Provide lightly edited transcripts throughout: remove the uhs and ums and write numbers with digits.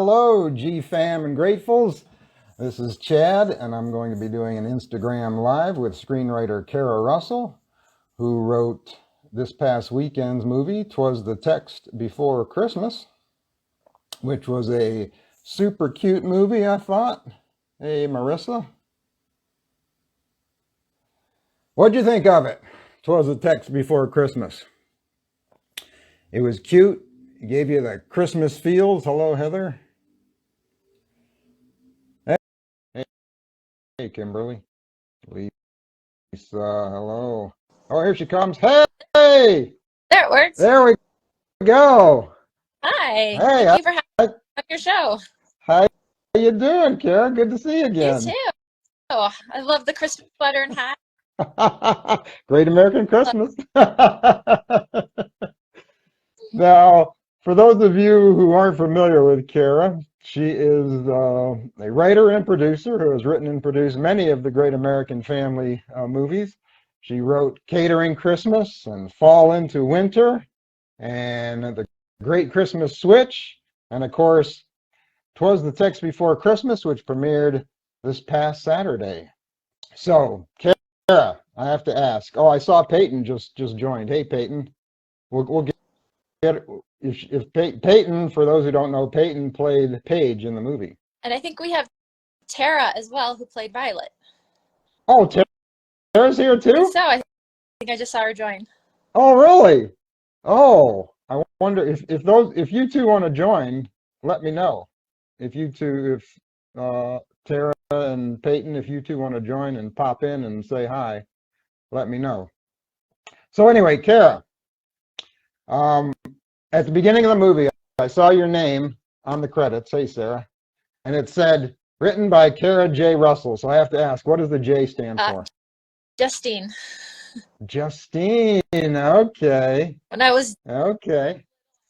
Hello, G-Fam and Gratefuls. This is Chad, and I'm going to be doing an Instagram Live with screenwriter Cara Russell, who wrote this past weekend's movie, Twas the Text Before Christmas, which was a super cute movie, I thought. Hey, Marissa. What'd you think of it? Twas the Text Before Christmas. It was cute. It gave you the Christmas feels. Hello, Heather. Hey, Kimberly. Lisa, hello. Oh, here she comes. Hey! There it works. There we go. Hi. Hey, Thank you for having me on your show. how you doing, Cara? Good to see you You again. too. I love the Christmas sweater and hat. Great American Christmas. Now, for those of you who aren't familiar with Cara, she is a writer and producer who has written and produced many of the Great American Family movies. She wrote Catering Christmas and Fall into Winter and The Great Christmas Switch, and of course, Twas the Text Before Christmas, which premiered this past Saturday. So, Cara, I have to ask. Oh, I saw Peyton just joined. Hey, Peyton. We'll get if Peyton, for those who don't know, Peyton played Paige in the movie. And I think we have Tara as well, who played Violet. Oh, Tara's here I too? think so. I think I just saw her join. Oh, really? Oh, I wonder if you two want to join, let me know. If you two, if Tara and Peyton, if you two want to join and pop in and say hi, let me know. So anyway, Cara, at the beginning of the movie, I saw your name on the credits. Hey, Sarah. And it said, written by Cara J. Russell. So I have to ask, what does the J stand for? Justine. Justine. Okay. When I was, Okay.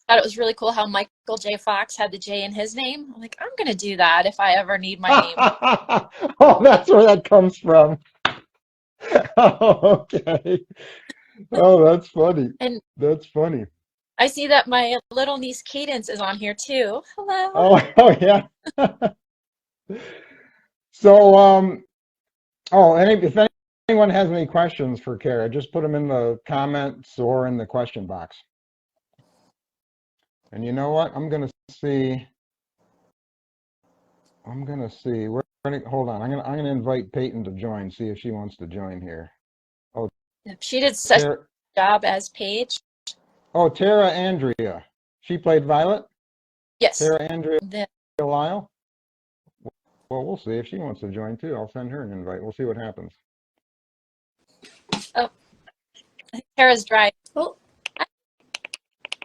thought it was really cool how Michael J. Fox had the J in his name. I'm like, I'm going to do that if I ever need my name. Oh, that's where that comes from. Oh, okay. Oh, that's funny. And That's funny. I see that my little niece Cadence is on here too. Hello. Oh yeah. So, if anyone has any questions for Cara, just put them in the comments or in the question box. And you know what? I'm gonna see. Hold on. I'm gonna invite Peyton to join. See if she wants to join here. Oh, She did such a job as Paige. Oh, Tara Andrea. She played Violet? Yes. Tara Andrea Lyle? Well, we'll see if she wants to join too. I'll send her an invite. We'll see what happens. Oh, I think Tara's driving. Oh,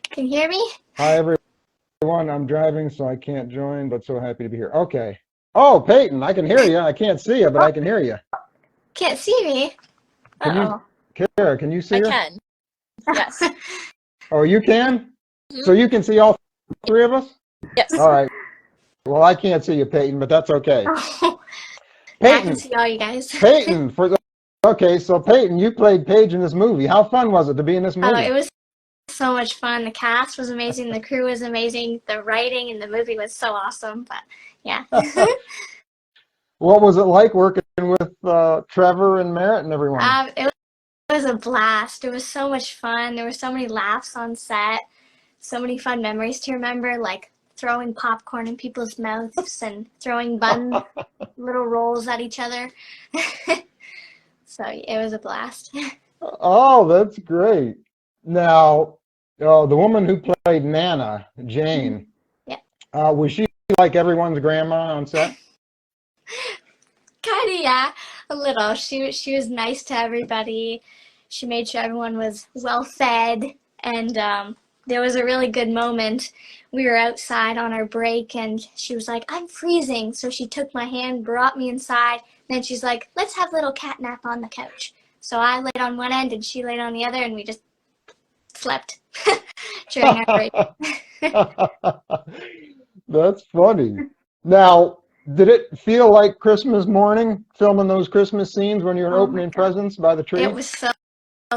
can you hear me? Hi, everyone. I'm driving, so I can't join, but so happy to be here. Okay. Oh, Peyton, I can hear you. I can't see you, but I can hear you. Can't see me. Cara, can you see her? I can. Yes. Oh, you can? So you can see all three of us? Yes. All right. Well, I can't see you, Peyton, but that's okay. Oh, Peyton, I can see all you guys. Peyton, okay, so Peyton, you played Paige in this movie. How fun was it to be in this movie? Oh, it was so much fun. The cast was amazing. The crew was amazing. The writing in the movie was so awesome. But yeah. What was it like working with Trevor and Merritt and everyone? It was a blast. It was so much fun. There were so many laughs on set. So many fun memories to remember, like throwing popcorn in people's mouths and throwing little rolls at each other. So it was a blast. Oh, that's great. Now, the woman who played Nana, Jane, Yeah. Was she like everyone's grandma on set? Kind of, yeah, a little. She was nice to everybody. She made sure everyone was well fed, and there was a really good moment. We were outside on our break, and she was like, "I'm freezing," so she took my hand, brought me inside, and then she's like, "Let's have a little cat nap on the couch." So I laid on one end, and she laid on the other, and we just slept during our break. That's funny. Now, did it feel like Christmas morning filming those Christmas scenes when you were opening presents by the tree? It was so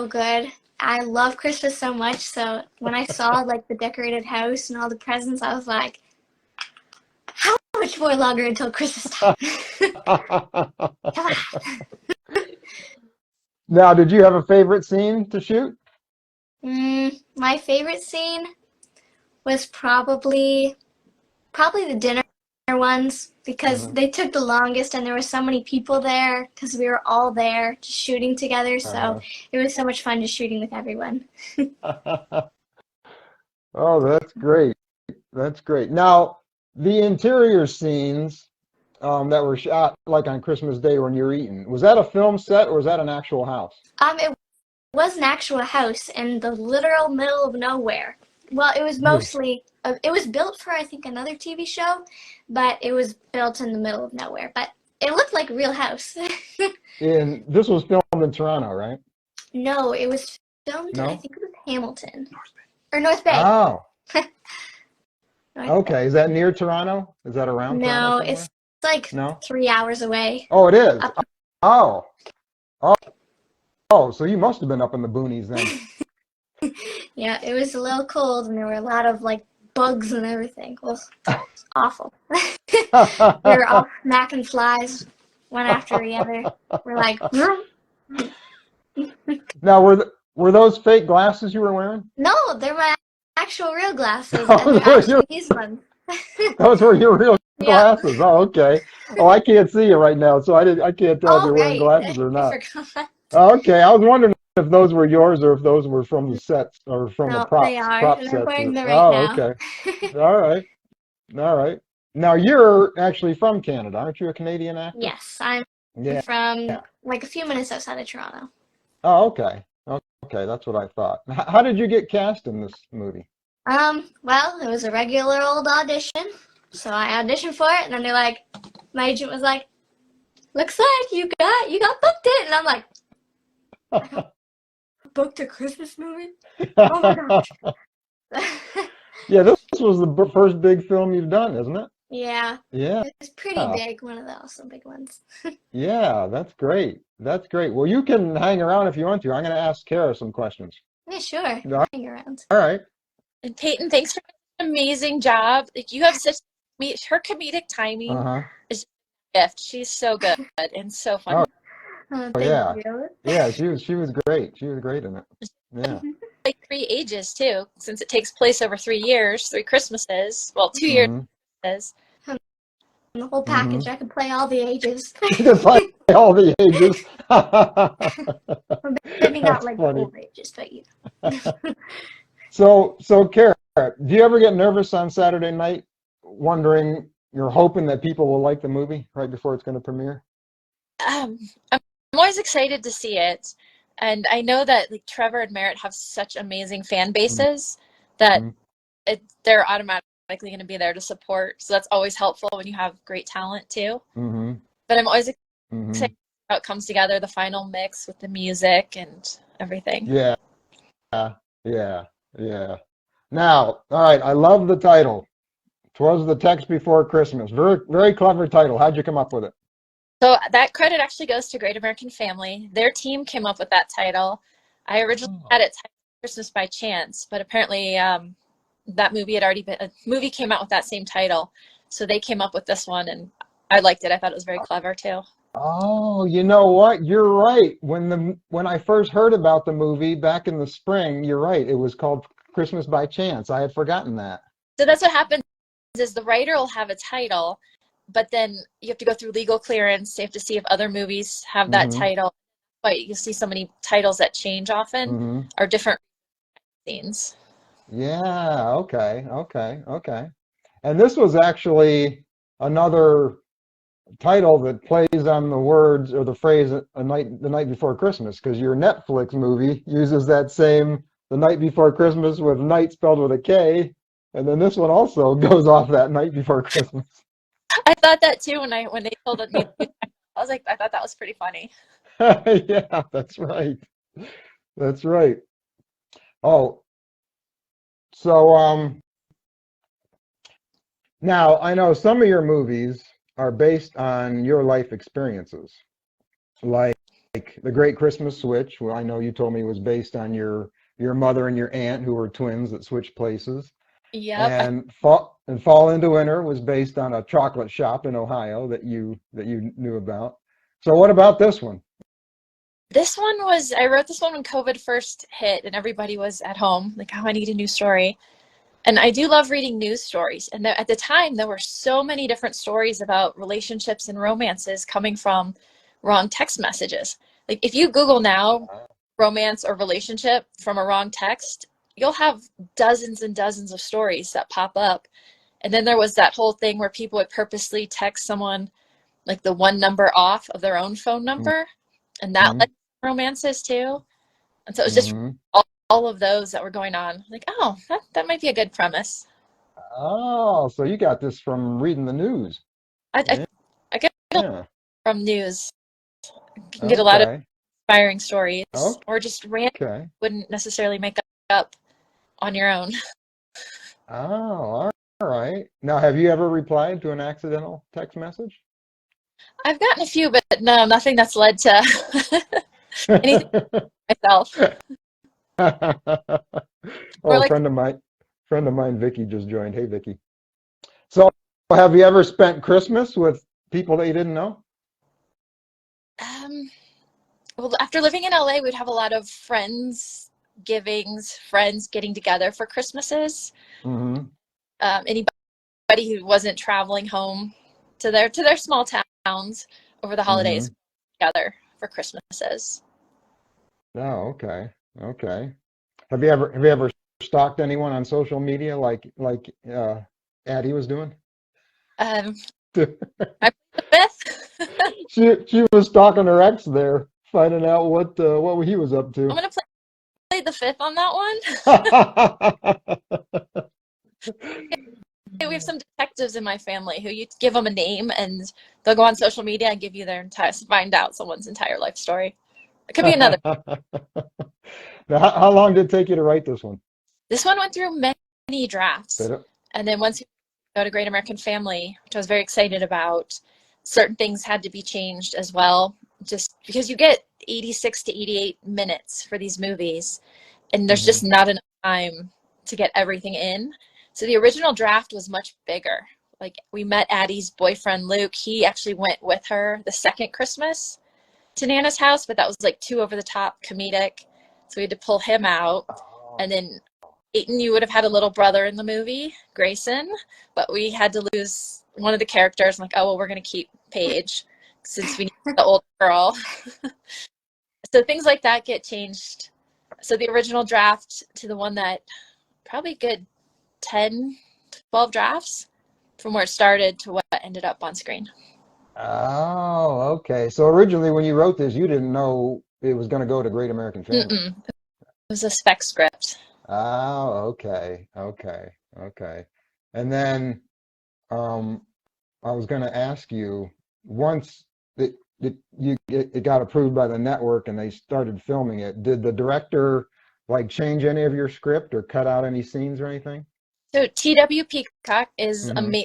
good. I love Christmas so much, so when I saw like the decorated house and all the presents, I was like, much more longer until Christmas time. Come on. Now, did you have a favorite scene to shoot? My favorite scene was probably the dinner ones because they took the longest and there were so many people there because we were all there just shooting together. So it was so much fun just shooting with everyone. Oh, that's great. That's great. Now, the interior scenes that were shot like on Christmas Day when you're eating, was that a film set or was that an actual house? It was an actual house in the literal middle of nowhere. Well, it was mostly, it was built for, I think, another TV show, but it was built in the middle of nowhere. But it looked like a real house. And this was filmed in Toronto, right? No, it was filmed in, I No? think it was Hamilton. Or North Bay. Oh, North okay. Bay. Is that near Toronto? Is that around Toronto No, somewhere? it's like No? 3 hours away. Oh, it is. Up. Oh, oh, oh. So you must have been up in the boonies then. Yeah, it was a little cold and there were a lot of like bugs and everything. Well, it's awful. We were all smacking flies one after the other. We're like, vroom. Now, were those fake glasses you were wearing? No, they're my actual real glasses, and Those they're were actually your, these ones. those were your real Yeah. glasses. Oh, okay. Oh, I can't see you right now, so I can't tell if Oh, you're wearing right. glasses or I not. forgot. Okay, I was wondering if those were yours or if those were from the sets or from the No, they are, prop and I'm sets. wearing them right Oh, now. okay. All right. All right. Now you're actually from Canada, aren't you a Canadian actor? Yes, I'm Yeah. from like a few minutes outside of Toronto. Oh, okay. Okay, that's what I thought. How did you get cast in this movie? Well, it was a regular old audition, so I auditioned for it, and then my agent was like, "Looks like you got booked it," and I'm like, "I got booked a Christmas movie? Oh my gosh!" Yeah, this was the first big film you've done, isn't it? Yeah, Yeah. it's pretty big, one of the awesome big ones. Yeah, that's great. That's great. Well, you can hang around if you want to. I'm going to ask Cara some questions. Yeah, sure. All Hang around. right. And Peyton, thanks for an amazing job. Like you have such her comedic timing Uh-huh. is a gift. She's so good and so Oh, funny. Thank yeah. you. Yeah, she was great. She was great in it. Yeah. Like 3 ages too, since it takes place over 3 years, 3 Christmases. Well, 2 years. Mm-hmm. The whole package. I could play all the ages. You can play all the ages. Or maybe not That's like funny. the old ages, but you know. So Cara, do you ever get nervous on Saturday night, wondering, you're hoping that people will like the movie right before it's going to premiere? I'm always excited to see it, and I know that like Trevor and Merritt have such amazing fan bases that they're automatically going to be there to support. So that's always helpful when you have great talent too. Mm-hmm. But I'm always Mm-hmm. excited how it comes together, the final mix with the music and everything. Yeah, yeah, yeah. Now, all right, I love the title. "'Twas the Text Before Christmas." Very, very clever title. How'd you come up with it? So that credit actually goes to Great American Family. Their team came up with that title. I originally had it titled Christmas by Chance, but apparently that movie had already been, a movie came out with that same title. So they came up with this one, and I liked it. I thought it was very clever too. Oh, you know what? You're right. When I first heard about the movie back in the spring, you're right. It was called Christmas by Chance. I had forgotten that. So that's what happens is the writer will have a title, but then you have to go through legal clearance. You have to see if other movies have that title. But you see so many titles that change often are different scenes. Yeah, okay. And this was actually another title that plays on the words or the phrase the night before Christmas, because your Netflix movie uses that same "the night before Christmas" with night spelled with a K, and then this one also goes off that night before Christmas. I thought that too when they told me. I was like, I thought that was pretty funny. Yeah, that's right. That's right. Oh, so now I know some of your movies are based on your life experiences, like The Great Christmas Switch. Well, I know you told me was based on your mother and your aunt who were twins that switched places. Yep. And Fall into Winter was based on a chocolate shop in Ohio that you knew about. So what about this one? This one was, I wrote this one when COVID first hit and everybody was at home, like, oh, I need a new story. And I do love reading news stories. And at the time, there were so many different stories about relationships and romances coming from wrong text messages. Like, if you Google now romance or relationship from a wrong text, you'll have dozens and dozens of stories that pop up. And then there was that whole thing where people would purposely text someone like the one number off of their own phone number, and that led Mm-hmm. to romances too. And so it was just Mm-hmm. all of those that were going on. Like, oh, that might be a good premise. Oh, so you got this from reading the news. I, I, Yeah. I get it Yeah. from news. You can get a lot of Okay. inspiring stories, or just random Okay. wouldn't necessarily make up on your own. Oh, all right. Now, have you ever replied to an accidental text message? I've gotten a few, but no, nothing that's led to anything myself. Or Oh, like, friend of mine, Vicky just joined. Hey, Vicky. So, have you ever spent Christmas with people that you didn't know? um, well, after living in LA, we'd have a lot of friends givings, friends getting together for Christmases. Mm-hmm. Anybody who wasn't traveling home to their small towns over the Mm-hmm. holidays together for Christmases. Oh, okay. Okay. Have you ever stalked anyone on social media like Addie was doing? Um, I played the fifth. She was stalking her ex there, finding out what he was up I'm to. gonna play the fifth on that one. We have some detectives in my family who you give them a name and they'll go on social media and give you their entire find out someone's entire life story. It could be another. Now, how long did it take you to write this one? This one went through many Did drafts, it? and then once you go to Great American Family, which I was very excited about, certain things had to be changed as well, just because you get 86 to 88 minutes for these movies, and there's Mm-hmm. just not enough time to get everything in. So the original draft was much bigger. Like, we met Addie's boyfriend Luke. He actually went with her the second Christmas to Nana's house, but that was like too over the top comedic. So we had to pull him out. Oh. And then Aiton, you would have had a little brother in the movie, Grayson, but we had to lose one of the characters. I'm like, oh, well, we're going to keep Paige since we need the old girl. So things like that get changed. So the original draft to the one that probably good 10, 12 drafts from where it started to what ended up on screen. Oh, okay. So originally, when you wrote this, you didn't know it was going to go to Great American Family. Mm-mm. It was a spec script. Oh, okay, okay, okay. And then um, I was going to ask you, once it got approved by the network and they started filming it, did the director like change any of your script or cut out any scenes or anything? So T.W. Peacock is Mm-hmm.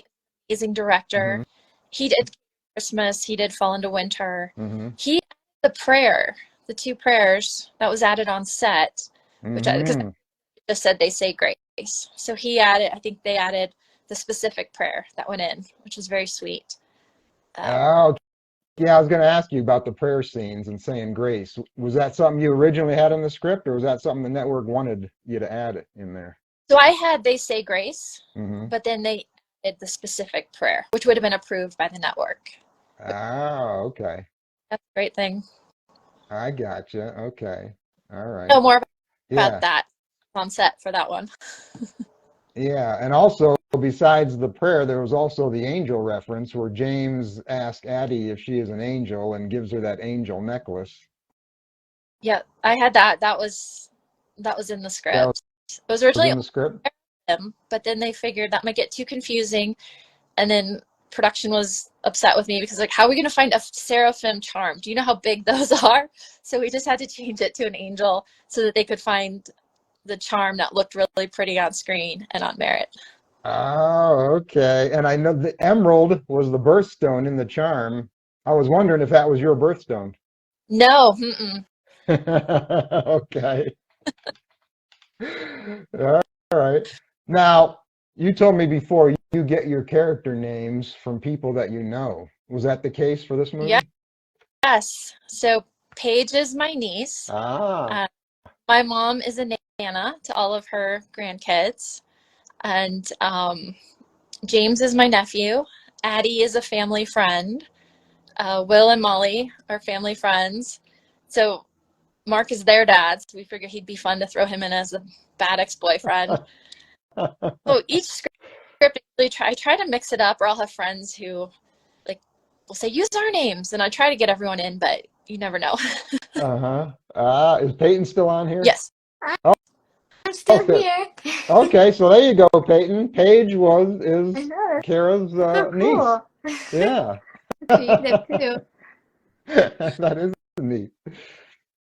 amazing director. Mm-hmm. He did Christmas. He did Fall into Winter. Mm-hmm. He the prayer, the two prayers that was added on set, which because Mm-hmm. just said they say grace. So he added, I think they added the specific prayer that went in, which was very sweet. Um, Oh, yeah, I was going to ask you about the prayer scenes and saying grace. Was that something you originally had in the script, or was that something the network wanted you to add it in there? so I had they say grace, Mm-hmm. but then they added the specific prayer, which would have been approved by the network. Oh, okay. That's a great thing. I gotcha. Okay. All right. Know more about Yeah. that on set for that one. Yeah. And also, besides the prayer, there was also the angel reference where James asks Addie if she is an angel and gives her that angel necklace. Yeah, I had that. That was in the That script. It was was originally in the script? him, but then they figured that might get too confusing, and then production was upset with me because like, how are we going to find a seraphim charm? Do you know how big those are? So we just had to change it to an angel so that they could find the charm that looked really pretty on screen and on Merit. Oh, okay. And I know the emerald was the birthstone in the charm. I was wondering if that was your birthstone. No, mm-mm. Okay. All right. Now, you told me before you get your character names from people that you know. Was that the case for this movie? Yes. So Paige is my niece. Ah, Uh, my mom is a nana to all of her grandkids. And James is my nephew. Addie is a family friend. Will and Molly are family friends. So Mark is their dad. So we figured he'd be fun to throw him in as a bad ex-boyfriend. So each script, I try to mix it up, or I'll have friends who like will say use our names, and I try to get everyone in, but you never know. uh-huh. Is Peyton still on here? Yes. Oh, I'm still okay. here. Okay, so there you go, Peyton. Paige I is know, Kara's that's so niece. cool. Yeah. Creative too. That is neat.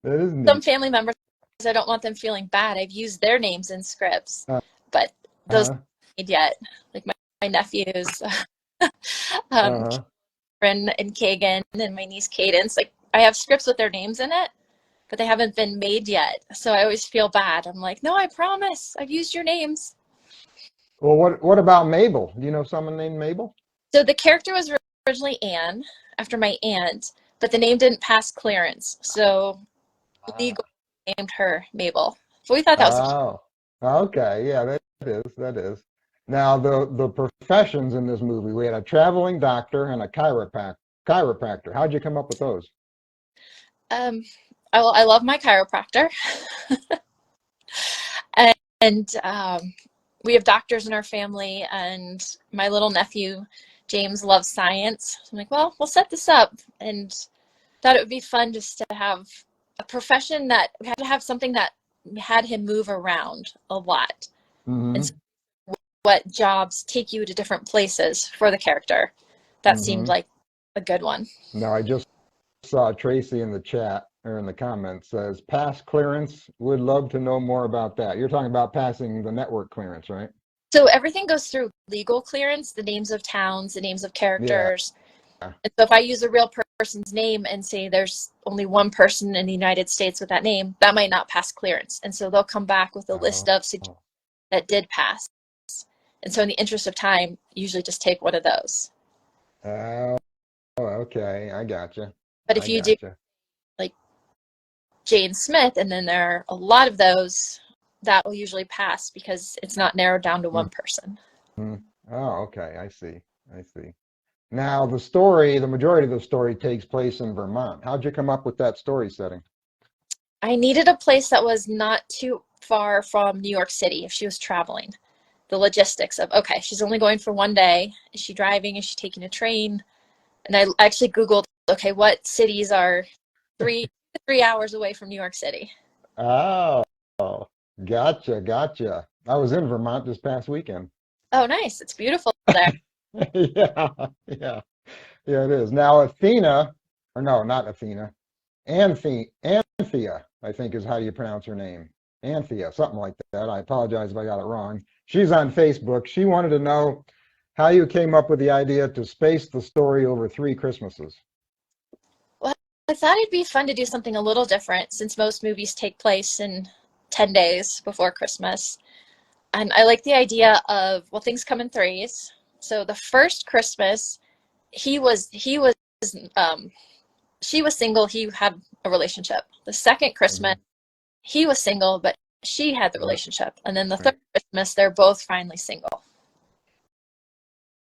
That is Some neat. family members, I don't want them feeling bad. I've used their names in scripts, but those Uh-huh. made yet. Like my nephews, um, Uh-huh. Karen and Kagan, and my niece Cadence. Like I have scripts with their names in it, but they haven't been made yet. So I always feel bad. I'm like, no, I promise, I've used your names. Well, what about Mabel? Do you know someone named Mabel? So the character was originally Anne after my aunt, but the name didn't pass clearance. So legal Ah. named her Mabel. So we thought that was a cute. Oh, okay. Yeah, that is. That is. Now, the professions in this movie, we had a traveling doctor and a chiropractor. How'd you come up with those? Um, I love my chiropractor, and we have doctors in our family, and my little nephew James loves science. So I'm like, well, we'll set this up, and thought it would be fun just to have a profession that we had to have something that had him move around a lot, and so Mm-hmm. what jobs take you to different places for the character. That seemed Mm-hmm. like a good one. Now, I just saw Tracy in the chat or in the comments says, pass clearance. Would love to know more about that. You're talking about passing the network clearance, right? So everything goes through legal clearance, the names of towns, the names of Yeah. characters. And so if I use a real person's name and say there's only one person in the United States with that name, that might not pass clearance. And so they'll come back with a list Oh. of suggestions that did pass. And so in the interest of time, usually just take one of those. Oh, okay. I gotcha. But if I you do gotcha. like Jane Smith, and then there are a lot of those, that will usually pass because it's not narrowed down to one person. Mm-hmm. Oh, okay. I see. I see. Now, the story, the majority of the story takes place in Vermont. How'd you come up with that story setting? I needed a place that was not too far from New York City if she was traveling. The logistics of, okay, she's only going for one day. Is she driving? Is she taking a train? And I actually Googled, okay, what cities are 3 hours away from New York City? Oh, gotcha, gotcha. I was in Vermont this past weekend. Oh, nice. It's beautiful there. Yeah, yeah, yeah, it is. Now, Athena, or no, not Athena, Anthea, I think is how you pronounce her name. Anthea, something like that. I apologize if I got it wrong. She's on Facebook. She wanted to know how you came up with the idea to space the story over 3 Christmases. Well, I thought it'd be fun to do something a little different since most movies take place in 10 days before Christmas. And I like the idea of, well, things come in threes. So the first Christmas, he was um she was single, he had a relationship. The second Christmas, Mhm. he was single, but she had the Right, relationship. And then the third right. Christmas, they're both finally single.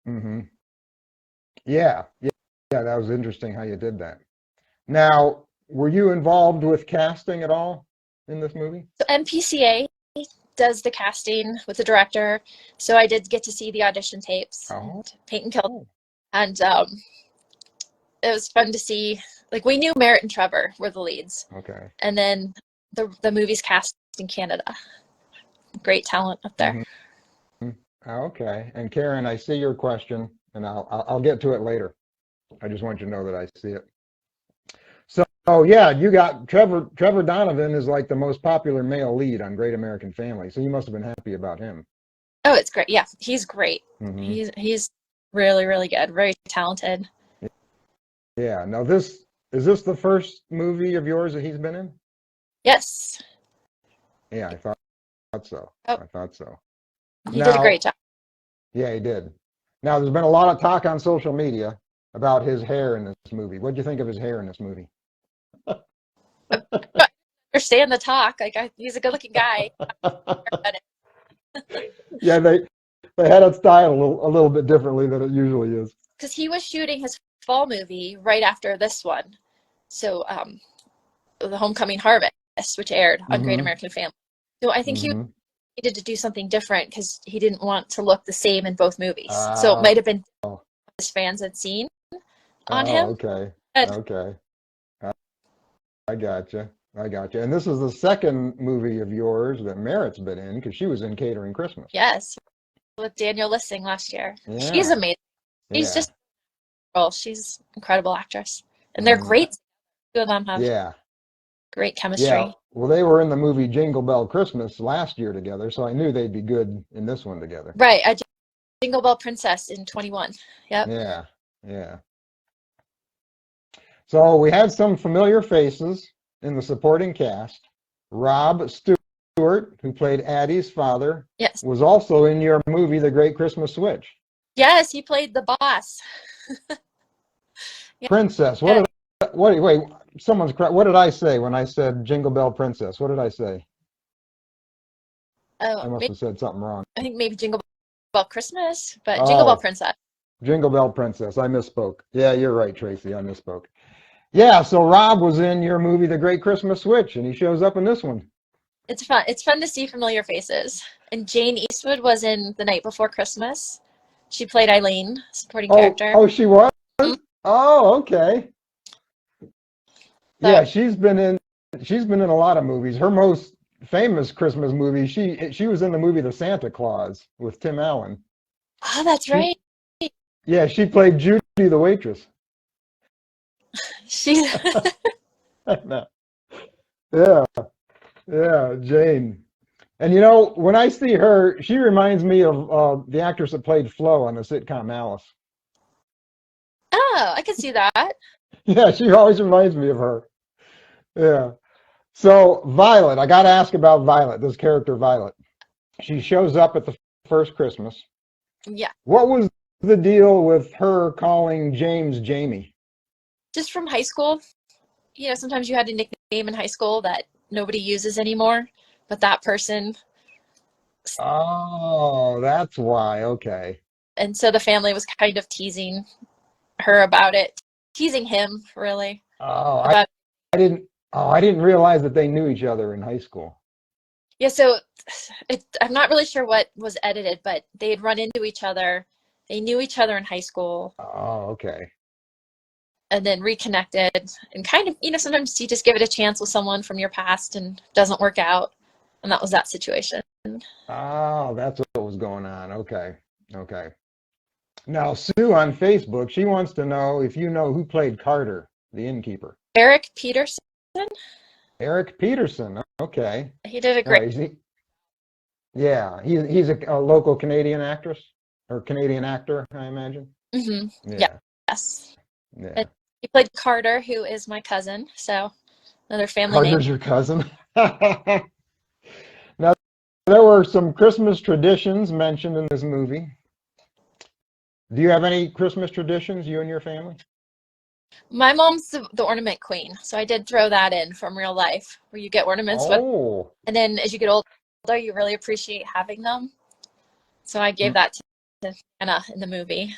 Hmm. Yeah, yeah, yeah, that was interesting how you did that. Now, were you involved with casting at all in this movie? So MPCA does the casting with the director. So I did get to see the audition tapes Oh, and Peyton Kill. And it was fun to see. Like we knew Merritt and Trevor were the leads. okay. And then the movie's cast in Canada. Great talent up there. Hmm. Okay. And Karen, I see your question, and I'll get to it later. I just want you to know that I see it. So, oh yeah, you got Trevor Donovan is like the most popular male lead on Great American Family, so you must have been happy about him. Oh, it's great. Yeah, he's great. Hmm. He's really, really good. Very talented. Yeah. Now this is this the first movie of yours that he's been in? Yes. Yeah, I thought so. Oh, I thought so. he did a Now, great job. Yeah, he did. Now, there's been a lot of talk on social media about his hair in this movie. What do you think of his hair in this movie? I understand the talk. Like, he's a good-looking guy. Yeah, they had it styled a little bit differently than it usually is. Because he was shooting his fall movie right after this one. So, The Homecoming Harvest, which aired on Great Mm-hmm. American Family. So I think he Mm-hmm. needed to do something different because he didn't want to look the same in both movies. So it Oh, might have been his fans had seen on him. okay. But Okay. I gotcha. I gotcha. And this is the second movie of yours that Merritt's been in because she was in Catering Christmas. yes, with Daniel Lissing last year. She's Yeah. amazing. She's Yeah. just she's an incredible actress. And they're Mm, great. Two of them have yeah. great Yeah. chemistry. Well, they were in the movie Jingle Bell Christmas last year together, so I knew they'd be good in this one together. Right. I Jingle Bell Princess in 21. Yep. Yeah. Yeah. So we had some familiar faces in the supporting cast. Rob Stewart, who played Addie's father, Yes. was also in your movie The Great Christmas Switch. Yes, he played the boss. Yeah. Princess. Wait, someone's correct. What did I say when I said Jingle Bell Princess? What did I say? I Oh, must have said something wrong. I think maybe Jingle Bell Christmas, but Jingle Bell Oh, Princess. Jingle Bell Princess. I misspoke. Yeah, you're right, Tracy. I misspoke. Yeah, so Rob was in your movie The Great Christmas Switch, and he shows up in this one. It's fun. It's fun to see familiar faces. And Jane Eastwood was in The Night Before Christmas. She played Eileen, supporting character. Oh, she was? Mhm. Oh, okay. So, Yeah, she's been in a lot of movies. Her most famous Christmas movie, she was in the movie The Santa Claus with Tim Allen. oh, that's She right. Yeah, she played Judy the waitress. She's No. Yeah, yeah, Jane. And when I see her, she reminds me of the actress that played Flo on the sitcom Alice. oh, I can see that. Yeah, she always reminds me of her. Yeah. So Violet, I got to ask about Violet, this character Violet. She shows up at the first Christmas. Yeah, What was the deal with her calling James Jamie? just from high school. Sometimes you had a nickname in high school that nobody uses anymore, but that person. Oh, that's why. Okay. And so the family was kind of teasing her about it, teasing him really Oh, I, about. I didn't. Oh, I didn't realize that they knew each other in high school. Yeah, so I'm not really sure what was edited, but they had run into each other. They knew each other in high school Oh, okay. and then reconnected. And kind of, sometimes you just give it a chance with someone from your past and it doesn't work out. And that was that situation. Oh, that's what was going on. Okay. Okay. Now, Sue on Facebook, she wants to know if you know who played Carter, the innkeeper. Eric Peterson, Eric Peterson. Okay. he did a All right. great. Yeah, he's a local Canadian actress or Canadian actor, I imagine. Hmm. Yeah. Yes. Yeah. And he played Carter, who is my cousin. So another family name. Carter's your cousin. Now, there were some Christmas traditions mentioned in this movie. Do you have any Christmas traditions, you and your family? My mom's the ornament queen. So I did throw that in from real life where you get ornaments with, Oh, and then as you get older, you really appreciate having them. So I gave that to Anna in the movie.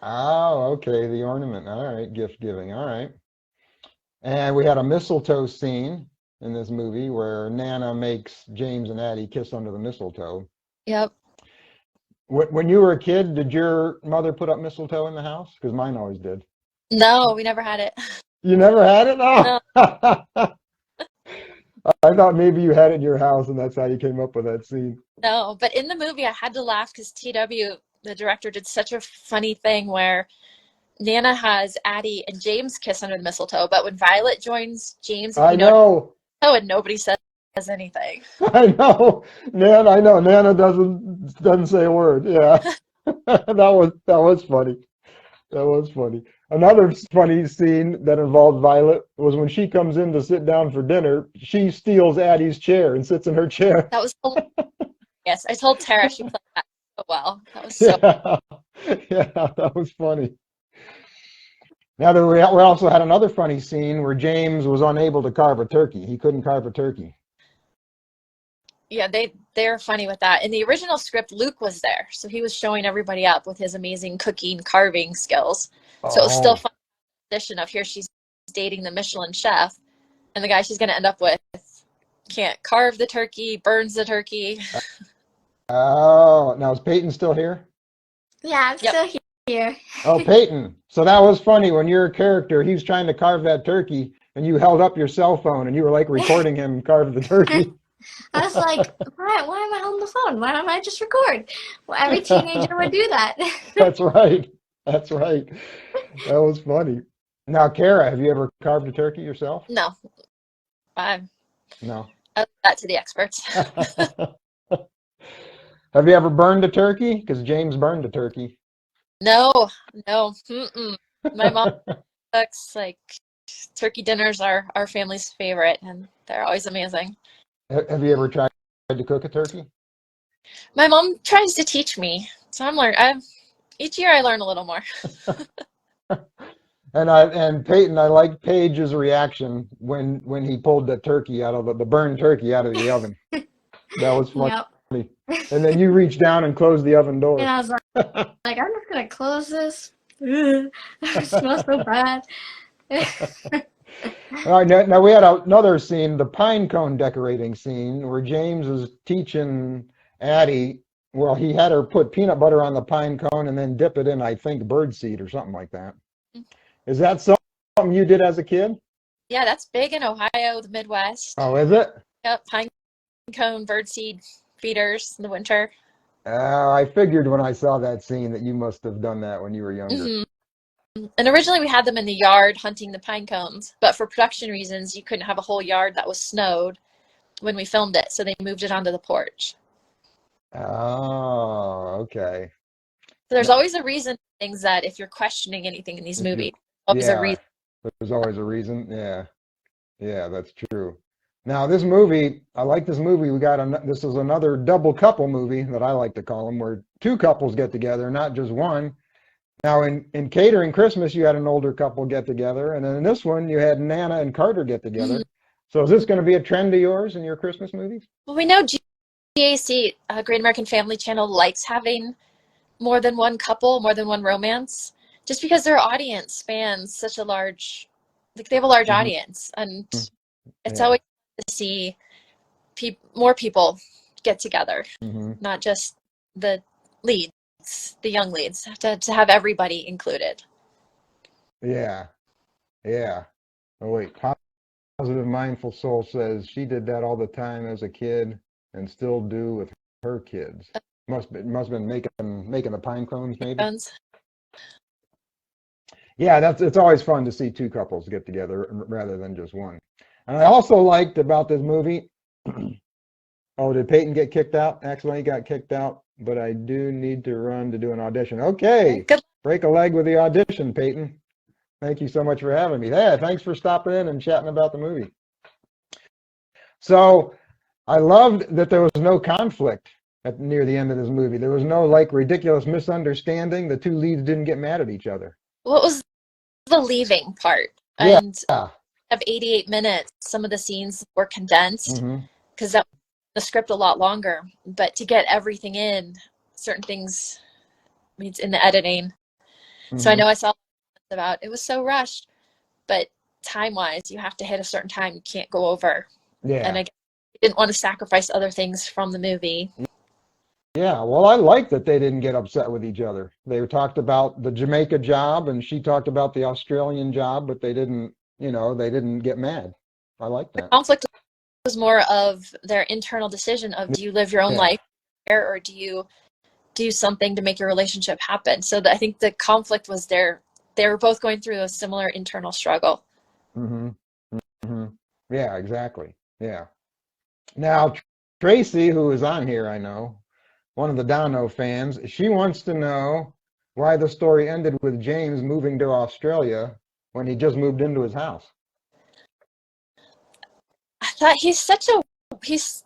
oh, okay, the ornament. All right, gift giving. All right. And we had a mistletoe scene in this movie where Nana makes James and Addie kiss under the mistletoe. Yep. When you were a kid, did your mother put up mistletoe in the house? Because mine always did. No, we never had it. You never had it? No. Oh. I thought maybe you had it in your house and that's how you came up with that scene. No, but in the movie, I had to laugh because TW, the director, did such a funny thing where Nana has Addie and James kiss under the mistletoe, but when Violet joins James and I know. and nobody says anything. I know. I know. Nana doesn't say a word. Yeah. That was funny. That was funny. Another funny scene that involved Violet was when she comes in to sit down for dinner, she steals Addie's chair and sits in her chair. That was hilarious. I told Tara she played that well. That was so. Yeah, yeah, that was funny. Now we also had another funny scene where James was unable to carve a turkey. He couldn't carve a turkey. Yeah, they're funny with that. In the original script, Luke was there, so he was showing everybody up with his amazing cooking, carving skills. So it was still Oh, fun addition of here she's dating the Michelin chef, and the guy she's going to end up with can't carve the turkey, burns the turkey. oh, now is Peyton still here? Yeah, I'm Yep. still here. Oh, Peyton. So that was funny when your character, he was trying to carve that turkey and you held up your cell phone and you were like recording him carve the turkey. I was like, why am I holding the phone? Why don't I just record? Well, every teenager would do that. That's right. That's right. That was funny. Now, Cara, have you ever carved a turkey yourself? No, I No. left that to the experts. Have you ever burned a turkey? Because James burned a turkey. No, no. Mm-mm. My mom cooks like turkey dinners are our family's favorite, and they're always amazing. Have you ever tried to cook a turkey? My mom tries to teach me, so I'm learning. Each year I learn a little more. And Peyton, I like Paige's reaction when he pulled the turkey out of the burned turkey out of the oven. That was funny. Yep. And then you reached down and closed the oven And door. I was like, I'm just gonna close this. It smells so bad. All right, now we had another scene, the pine cone decorating scene, where James is teaching Addie. Well, he had her put peanut butter on the pine cone and then dip it in, I think, birdseed or something like that. Is that something you did as a kid? Yeah, that's big in Ohio, the Midwest. Oh, is it? Yep, pine cone, birdseed feeders in the winter. I figured when I saw that scene that you must have done that when you were younger. Hmm. And originally we had them in the yard hunting the pine cones, but for production reasons, you couldn't have a whole yard that was snowed when we filmed it, so they moved it onto the porch. Oh, okay. So there's always a reason for things that if you're questioning anything in these If you, movies, always a yeah, reason. there's always a reason. Yeah, yeah, that's true. Now, this movie, I like this movie. This is another double couple movie that I like to call them, where two couples get together, not just one. Now, in Catering Christmas, you had an older couple get together, and then in this one, you had Nana and Carter get together. Mhm. So, is this going to be a trend of yours in your Christmas movies? Well, we know GAC, Great American Family Channel, likes having more than one couple, more than one romance, just because their audience spans such a large, like they have a large Hmm. audience, and it's Yeah. always good to see more people get together, Hmm. not just the leads, the young leads, to have everybody included. Yeah. Yeah. Oh, wait. Positive Mindful Soul says she did that all the time as a kid and still do with her kids. Must have been making the pine cones, maybe. Yeah, it's always fun to see two couples get together rather than just one. And I also liked about this movie. Oh, did Peyton get kicked out? Accidentally got kicked out, but I do need to run to do an audition. Okay, Good. break a leg with the audition, Peyton. Thank you so much for having me. Yeah, thanks for stopping in and chatting about the movie. So I loved that there was no conflict near the end of this movie. There was no like ridiculous misunderstanding. The two leads didn't get mad at each other. What was the leaving part? Yeah. And of 88 minutes, some of the scenes were condensed Mm-hmm. because that the script a lot longer. But to get everything in, certain things means in the editing. Mm-hmm. So I know I saw about it was so rushed, but time-wise, you have to hit a certain time. You can't go over. Yeah. And I didn't want to sacrifice other things from the movie. Yeah, well, I like that they didn't get upset with each other. They talked about the Jamaica job and she talked about the Australian job, but they didn't get mad. I like The that. conflict was more of their internal decision of, do you live your own life or do you do something to make your relationship happen? So I think the conflict was there. They were both going through a similar internal struggle. Mm-hmm. Mm-hmm. Yeah, exactly. Yeah. Now, Tracy, who is on here, I know, one of the Dono fans, she wants to know why the story ended with James moving to Australia when he just moved into his house. I thought he's such a he's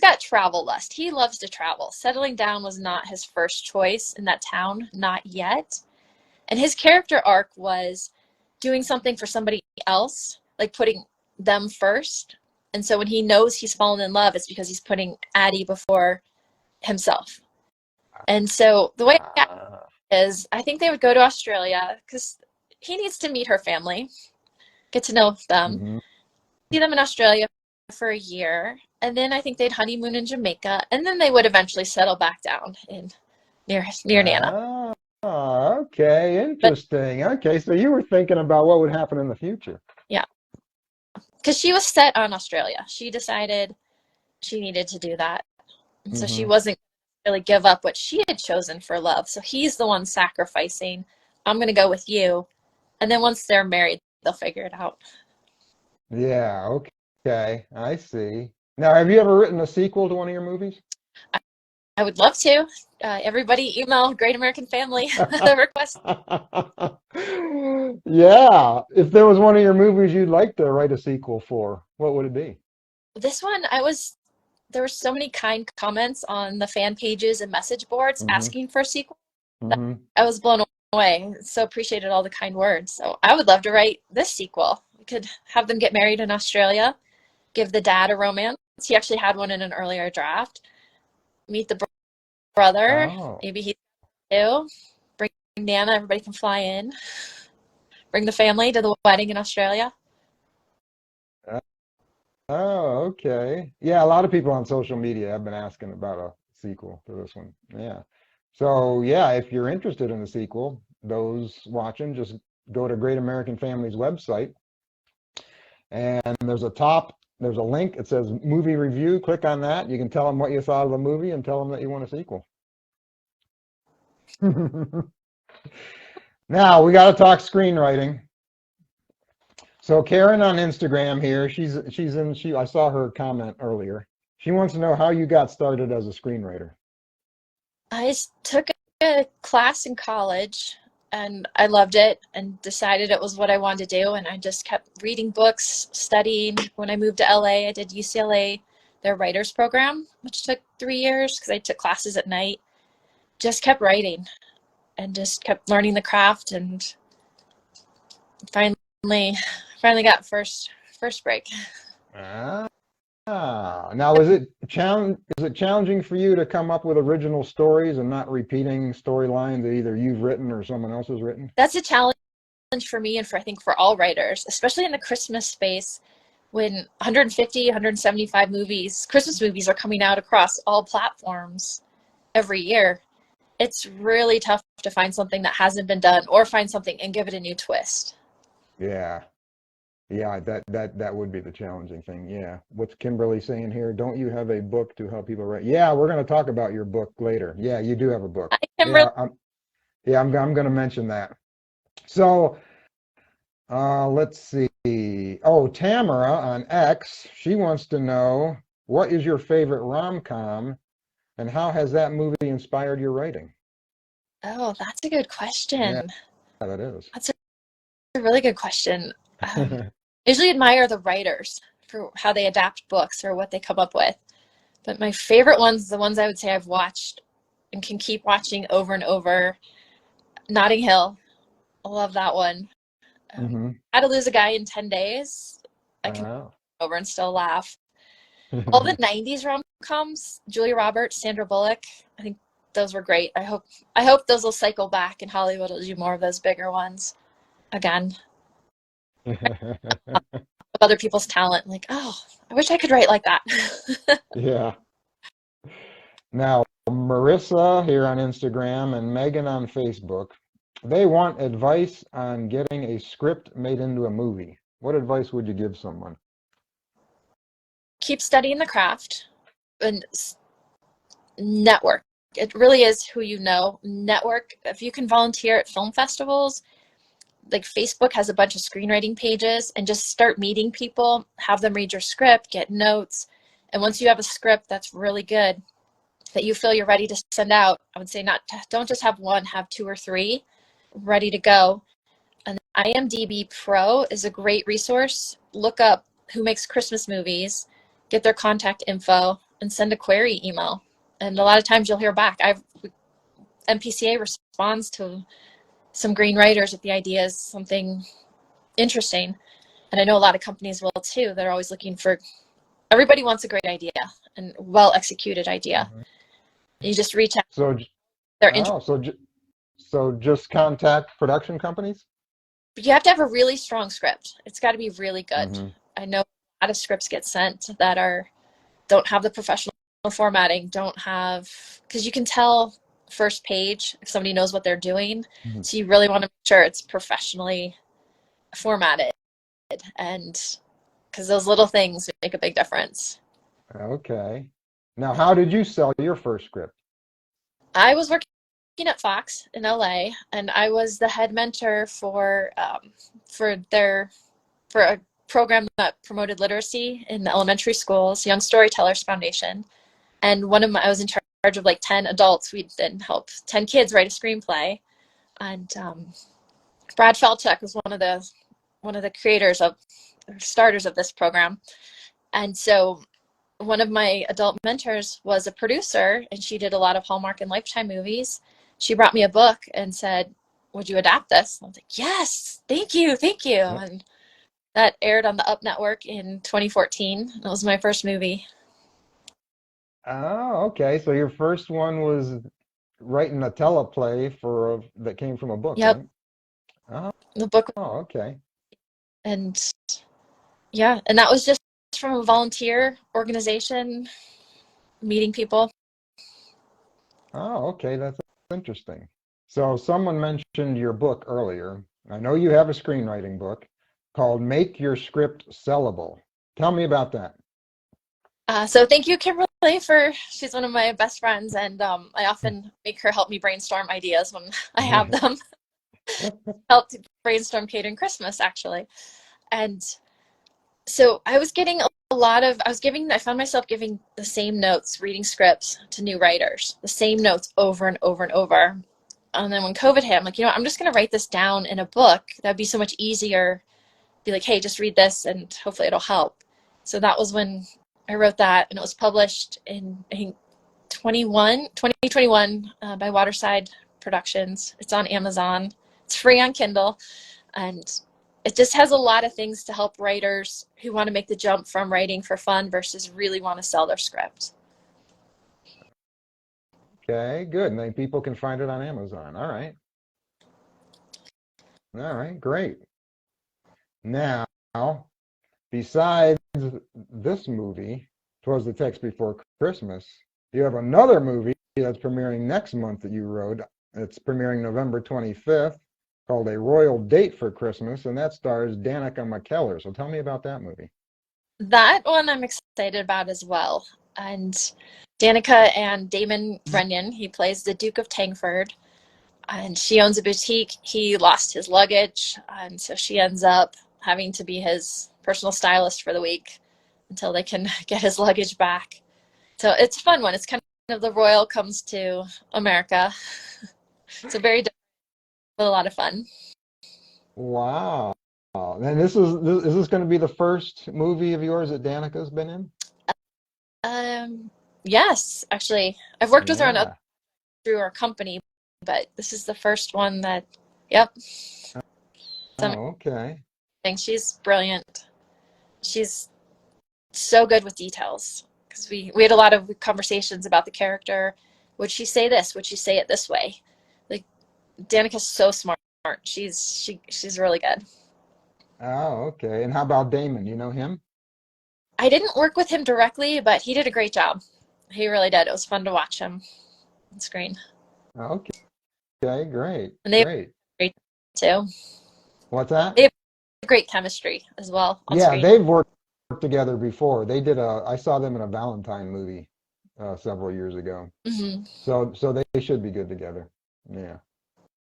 got travel lust. He loves to travel. Settling down was not his first choice in that town, not yet. And his character arc was doing something for somebody else, like putting them first. And so when he knows he's fallen in love, it's because he's putting Addie before himself. And so the way is, I think they would go to Australia because he needs to meet her family, get to know them, Mhm. see them in Australia for a year, and then I think they'd honeymoon in Jamaica, and then they would eventually settle back down in near Nana. Okay, But interesting. Okay, so you were thinking about what would happen in the future. yeah, because she was set on Australia. She decided she needed to do that, and so she Hmm. wasn't really give up what she had chosen for love. So he's the one sacrificing. I'm going to go with you, and then once they're married, they'll figure it out. Yeah, okay, I see. Now, have you ever written a sequel to one of your movies? I would love to. Everybody email Great American Family the request. Yeah, if there was one of your movies you'd like to write a sequel for, what would it be? This one, there were so many kind comments on the fan pages and message boards Hmm. asking for a sequel that Hmm. I was blown away. So appreciated all the kind words. So I would love to write this sequel. We could have them get married in Australia, give the dad a romance. He actually had one in an earlier draft. Meet the brother. Oh. Maybe he's two. Bring Nana. Everybody can fly in. Bring the family to the wedding in Australia. Oh, okay. Yeah, a lot of people on social media have been asking about a sequel to this one. Yeah. So, yeah, if you're interested in the sequel, those watching, just go to Great American Family's website, and there's a link. It says movie review. Click on that. You can tell them what you thought of the movie and tell them that you want a sequel. Now, we got to talk screenwriting. So Karen on Instagram here, I saw her comment earlier. She wants to know how you got started as a screenwriter. I took a class in college and I loved it and decided it was what I wanted to do. And I just kept reading books, studying. When I moved to LA, I did UCLA, their writers program, which took 3 years because I took classes at night. Just kept writing and just kept learning the craft and finally finally got first break. Ah, now is it challenging for you to come up with original stories and not repeating storylines that either you've written or someone else has written? That's a challenge for me and for I think for all writers, especially in the Christmas space when 150, 175 Christmas movies are coming out across all platforms every year. It's really tough to find something that hasn't been done or find something and give it a new twist. Yeah. Yeah, that would be the challenging thing. Yeah. What's Kimberly saying here? Don't you have a book to help people write? Yeah, we're going to talk about your book later. Yeah, you do have a book. I can Yeah, really I'm going to mention that. So, let's see. Oh, Tamara on X, she wants to know what is your favorite rom-com and how has that movie inspired your writing? Oh, that's a good Yeah, question. that is. That's a really good question. I usually admire the writers for how they adapt books or what they come up with. But my favorite ones, the ones I would say I've watched and can keep watching over and over, Notting Hill. I love that one. Hmm. How to Lose a Guy in 10 Days. I can Oh. over and still laugh. All the 90s rom-coms, Julia Roberts, Sandra Bullock, I think those were great. I hope those will cycle back and Hollywood will do more of those bigger ones again. Of other people's talent. Like, oh, I wish I could write like that. Yeah. Now, Marissa here on Instagram and Megan on Facebook, they want advice on getting a script made into a movie. What advice would you give someone? Keep studying the craft and network. It really is who you know. Network. If you can volunteer at film festivals, like Facebook has a bunch of screenwriting pages, and just start meeting people, have them read your script, get notes. And once you have a script that's really good, that you feel you're ready to send out, I would say don't just have one, have two or three ready to go. And IMDb Pro is a great resource. Look up who makes Christmas movies get their contact info, and send a query email. And a lot of times you'll hear back. MPCA responds to some green writers if the idea is something interesting. And I know a lot of companies will too. They're always looking for, everybody wants a great idea and well executed idea. Mhm. You just reach out. So, They're interested. oh, so just contact production companies? But you have to have a really strong script. It's got to be really good. Hmm. I know a lot of scripts get sent that don't have the professional formatting, don't have, because you can tell first page if somebody knows what they're doing. Hmm. So you really want to make sure it's professionally formatted, and because those little things make a big difference. Okay. Now, how did you sell your first script? I was working at Fox in LA, and I was the head mentor for their for a program that promoted literacy in the elementary schools, Young Storytellers Foundation. And I was in charge of like 10 adults. We'd then help 10 kids write a screenplay. And Brad Falchuk was one of the creators of starters of this program. And so one of my adult mentors was a producer, and she did a lot of Hallmark and Lifetime movies. She brought me a book and said, "Would you adapt this?" And I was like, "Yes, thank you, thank you." Yeah. And that aired on the Up Network in 2014. That was my first movie. Oh, okay. So your first one was writing a teleplay that came from a book, Yep, right? Oh, the book. okay. And yeah, and that was just from a volunteer organization, meeting people. Oh, okay. That's interesting. So someone mentioned your book earlier. I know you have a screenwriting book called Make Your Script Sellable. Tell me about that. So thank you, Kimberly, she's one of my best friends, and I often make her help me brainstorm ideas when I have them. Helped brainstorm catering Christmas, actually. And so I found myself giving the same notes, reading scripts to new writers, the same notes over and over and over. And then when COVID hit, I'm like, I'm just going to write this down in a book. That'd be so much easier. Be like, hey, just read this and hopefully it'll help. So that was when I wrote that, and it was published in, I think, 2021 by Waterside Productions. It's on Amazon. It's free on Kindle, and it just has a lot of things to help writers who want to make the jump from writing for fun versus really want to sell their script. Okay, good. And then people can find it on Amazon. All right. All right, great. Now, besides this movie, Twas the Text Before Christmas, you have another movie that's premiering next month that you wrote. It's premiering November 25th, called A Royal Date for Christmas, and that stars Danica McKellar. So tell me about that movie. That one I'm excited about as well. And Danica and Damon Runyon, he plays the Duke of Tangford, and she owns a boutique. He lost his luggage, and so she ends up having to be his personal stylist for the week until they can get his luggage back. So it's a fun one. It's kind of the royal comes to America. So very different, but a lot of fun. Wow. And is this going to be the first movie of yours that Danica's been in? Um, yes, actually, I've worked with her on other Yeah. through our company, but this is the first one that, yep, something. Oh, okay. She's brilliant. She's so good with details because we had a lot of conversations about the character. Would she say this? Would she say it this way? Like Danica's so smart. She's really good. Oh, okay. And how about Damon? You know him? I didn't work with him directly, but he did a great job. He really did. It was fun to watch him on screen, Okay, great, and they have great. great too. What's that? They have great chemistry as well on Yeah, screen. they've worked together before. I saw them in a Valentine movie several years ago. Hmm. So they should be good together. Yeah.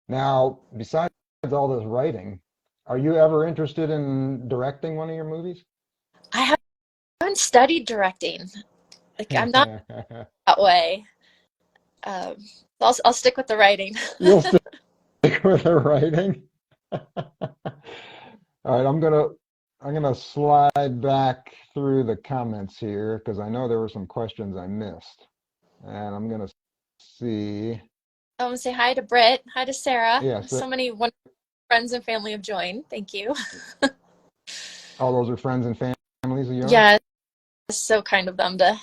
Now, besides all this writing, are you ever interested in directing one of your movies? I haven't studied directing. Like I'm not that way. Um, I'll stick with the writing. You'll stick with the writing? All right, I'm gonna slide back through the comments here because I know there were some questions I missed, and I'm gonna see. I want to say hi to Britt, hi to Sarah. Yes, So many wonderful friends and family have joined. Thank you. all those are friends and families of yours. Yeah, it's so kind of them to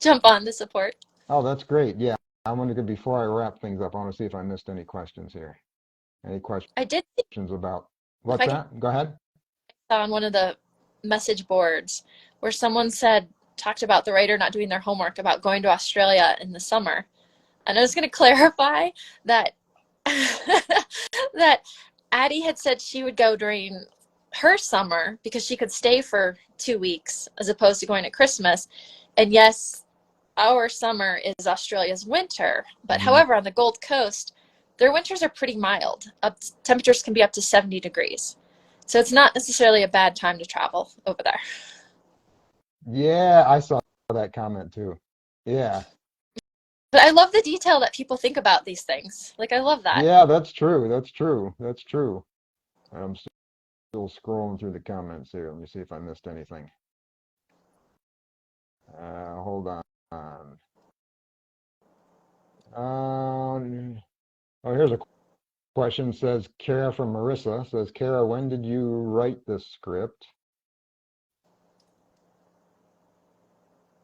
jump on to support. Oh, that's great. Yeah, I wanted to before I wrap things up, I want to see if I missed any questions here. Any questions I did see about if what's I could that? Go ahead. on one of the message boards where someone talked about the writer not doing their homework about going to Australia in the summer. And I was going to clarify that that Addie had said she would go during her summer because she could stay for 2 weeks as opposed to going at Christmas. And yes, our summer is Australia's winter. But Hmm. however, on the Gold Coast, their winters are pretty mild. Temperatures can be up to 70 degrees. So it's not necessarily a bad time to travel over there. Yeah, I saw that comment too. Yeah, But I love the detail that people think about these things. Like, I love that. yeah, that's true. That's true. That's true. I'm still scrolling through the comments here. Let me see if I missed anything. Hold on. Oh, here's a question. Says Cara from Marissa. Says, Cara, when did you write this script?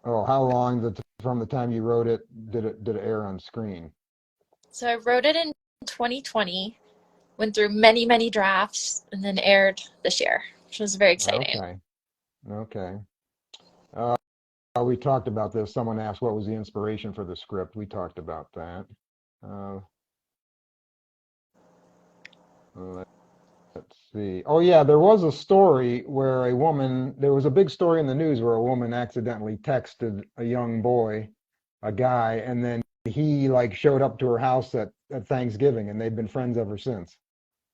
Oh, how long from the time you wrote it did it air on screen? So I wrote it in 2020, went through many, many drafts, and then aired this year, which was very exciting. Okay, okay. Uh, we talked about this. Someone asked what was the inspiration for the script. We talked about that. Uh, let's see. Oh yeah, there was a story where there was a big story in the news where a woman accidentally texted a young boy, a guy, and then he like showed up to her house at Thanksgiving, and they've been friends ever since.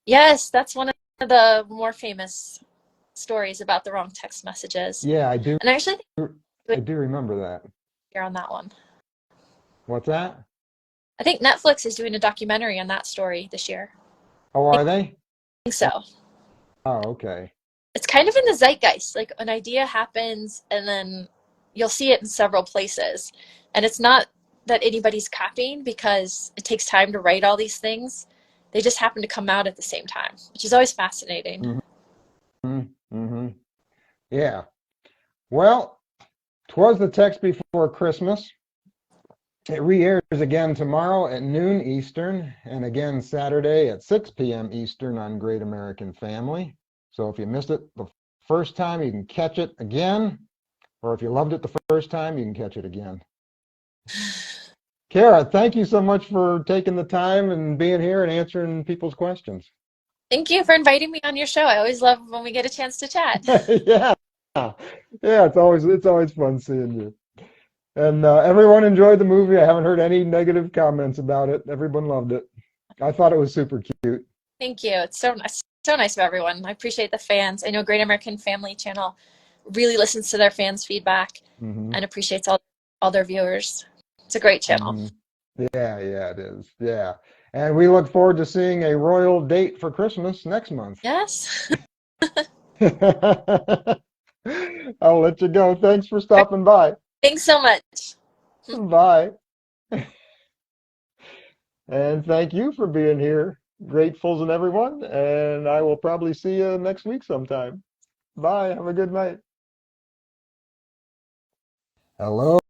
Yes, that's one of the more famous stories about the wrong text messages. Yeah, I do. And I actually think I do remember that. you're on that one. What's that? I think Netflix is doing a documentary on that story this year. Oh, I are they? think so. Oh, okay. It's kind of in the zeitgeist. Like an idea happens and then you'll see it in several places. And it's not that anybody's copying because it takes time to write all these things. They just happen to come out at the same time, which is always fascinating. Mm-hmm. Mm-hmm. Yeah. Well, 'Twas the Text Before Christmas. It re-airs again tomorrow at noon Eastern and again Saturday at 6 p.m. Eastern on Great American Family. So if you missed it the first time, you can catch it again. Or if you loved it the first time, you can catch it again. Cara, thank you so much for taking the time and being here and answering people's questions. Thank you for inviting me on your show. I always love when we get a chance to chat. Yeah. Yeah, it's always fun seeing you. And everyone enjoyed the movie. I haven't heard any negative comments about it. Everyone loved it. I thought it was super cute. Thank you. It's so nice of everyone. I appreciate the fans. I know Great American Family Channel really listens to their fans' feedback Hmm. and appreciates all their viewers. It's a great channel. Hmm. Yeah, yeah, it is. Yeah. And we look forward to seeing a royal date for Christmas next month. Yes. I'll let you go. Thanks for stopping by. Thanks so much. Bye. And thank you for being here. Gratefuls and everyone. And I will probably see you next week sometime. Bye. Have a good night. Hello.